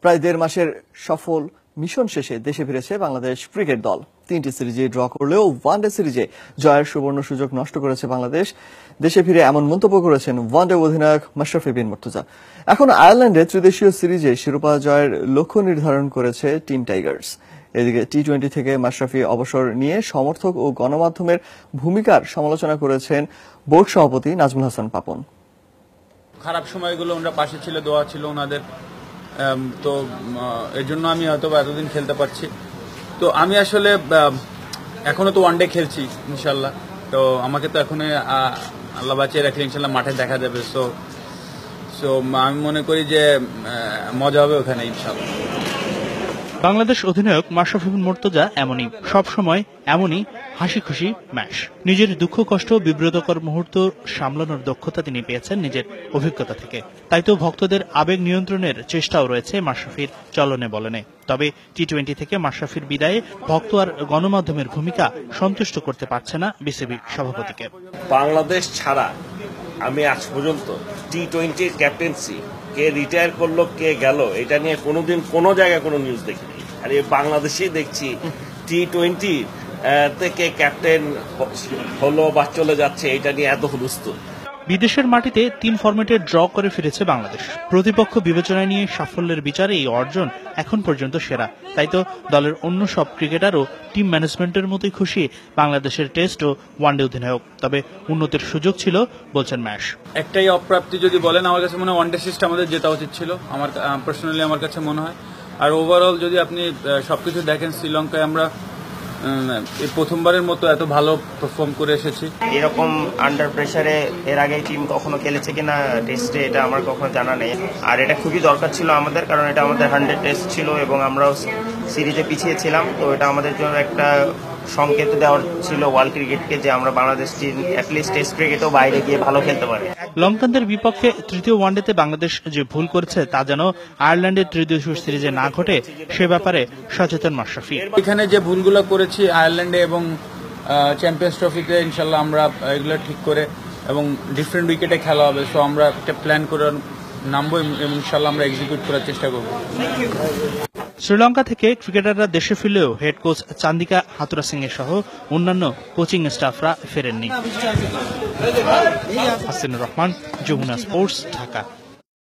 প্রায় ১.৫ মাসের সফল মিশন শেষে দেশে ফিরেছে বাংলাদেশ ক্রিকেট দল। ৩টি সিরিজে ড্র করলেও ওয়ানডে সিরিজে জয়ের সুবর্ণ সুযোগ নষ্ট করেছে বাংলাদেশ। দেশে ফিরে এমন মন্তব্য করেছেন ওয়ানডে অধিনায়ক মাশরাফি বিন মুর্তজা। এখন আয়ারল্যান্ডে ত্রিদেশীয় সিরিজে শিরোপা জয়ের লক্ষ্য নির্ধারণ করেছে টিম টাইগার্স। এদিকে টি-20 থেকে মাশরাফি অবসর নিয়ে সমর্থক ও গণমাধ্যমের ভূমিকার সমালোচনা করেছেন বোর্ড সভাপতি নাজমুল হাসান পাপন। খারাপ সময়গুলো ওনারা পাশে ছিল, দোয়া ছিল ওনাদের, তো এর জন্য আমি হয়তো এতদিন খেলতে পারছি। তো আমি আসলে এখনো তো ওয়ানডে খেলছি ইনশাল্লাহ, তো আমাকে তো এখন আল্লাহ বাঁচিয়ে রাখলে ইনশাল্লাহ মাঠে দেখা যাবে। সো আমি মনে করি যে মজা হবে ওখানে ইনশাল্লাহ। বাংলাদেশ অধিনায়ক মাশরাফি বিন মুর্তজা এমনই, সবসময় এমনই হাসি খুশি ম্যাশ। নিজের দুঃখ কষ্ট বিব্রতকর মুহূর্ত সামলানোর দক্ষতা তিনি পেয়েছেন নিজের অভিজ্ঞতা থেকে। তাই তো ভক্তদের আবেগ নিয়ন্ত্রণের চেষ্টাও রয়েছে মাশরাফির চলনে বলনে। তবে টি-20 থেকে মাশরাফির বিদায়ে ভক্ত আর গণমাধ্যমের ভূমিকা সন্তুষ্ট করতে পারছে না বিসিবি সভাপতিকে। বাংলাদেশ ছাড়া আমি আজ পর্যন্ত টি-20 ক্যাপ্টেন্সি কে রিটায়ার করলো, কে গেল, এটা নিয়ে কোনোদিন কোনো জায়গায় কোনো নিউজ দেখিনি। আর এই বাংলাদেশেই দেখছি টি-20 থেকে ক্যাপ্টেন হলো বা চলে যাচ্ছে, এটা নিয়ে এত হুলস্থুল। বিদেশের মাটিতে 3 ফরম্যাটে ড্র করে ফিরেছে বাংলাদেশ। প্রতিপক্ষ বিবেচনায় নিয়ে সাফল্যের বিচারে এই অর্জন এখন পর্যন্ত সেরা। তাই তো দলের অন্য সব ক্রিকেটারও টিম ম্যানেজমেন্টের মতোই খুশি বাংলাদেশের টেস্ট ও ওয়ানডে অধিনায়ক। তবে উন্নতির সুযোগ ছিল বলছেন ম্যাশ। একটাই অপ্রাপ্তি যদি বলেন, আমার কাছে মনে হয় ওয়ানডে সিরিজটা আমাদের জেতা উচিত ছিল, আমার পার্সোনালি আমার কাছে মনে হয়। আর ওভারঅল যদি আপনি সবকিছু দেখেন, শ্রীলঙ্কায় আমরা এই প্রথমবারের মতো এত ভালো পারফর্ম করে এসেছি। এরকম আন্ডার প্রেসারে এর আগে টিম কখনো খেলেছে কিনা টেস্টে, এটা আমার কখনো জানা নেই। আর এটা খুবই দরকার ছিল আমাদের, কারণ এটা আমাদের 100 টেস্ট ছিল এবং আমরাও সিরিজে পিছিয়ে ছিলাম। তো এটা আমাদের জন্য একটা সংকেত দেওয়ার ছিল ওয়ার্ল্ড ক্রিকেটকে যে আমরা বাংলাদেশ টিম অ্যাটলিস্ট টেস্ট ক্রিকেটেও বাইরে গিয়ে ভালো খেলতে পারি। লঙ্কানদের বিপক্ষে তৃতীয় ওয়ানডেতে বাংলাদেশ যে ভুল করেছে তা যেন আয়ারল্যান্ডের ত্রিদেশীয় সিরিজে না ঘটে, সে ব্যাপারে সচেতন মাশরাফি। এখানে যে ভুলগুলো করেছি আয়ারল্যান্ডে এবং চ্যাম্পিয়ন্স ট্রফিতে, ইনশাল্লাহ আমরা এগুলো ঠিক করে এবং ডিফারেন্ট উইকেটে খেলা হবে। সো আমরা একটা প্ল্যান করে নামবো এবং ইনশাল্লাহ আমরা এক্সিকিউট করার চেষ্টা করব। শ্রীলঙ্কা থেকে ক্রিকেটাররা দেশে ফিরলেও হেড কোচ চান্দিকা হাতুরা সিং এর সহ অন্যান্য কোচিং স্টাফরা ফেরেননি। হাসিনুর রহমান, যমুনা স্পোর্টস, ঢাকা।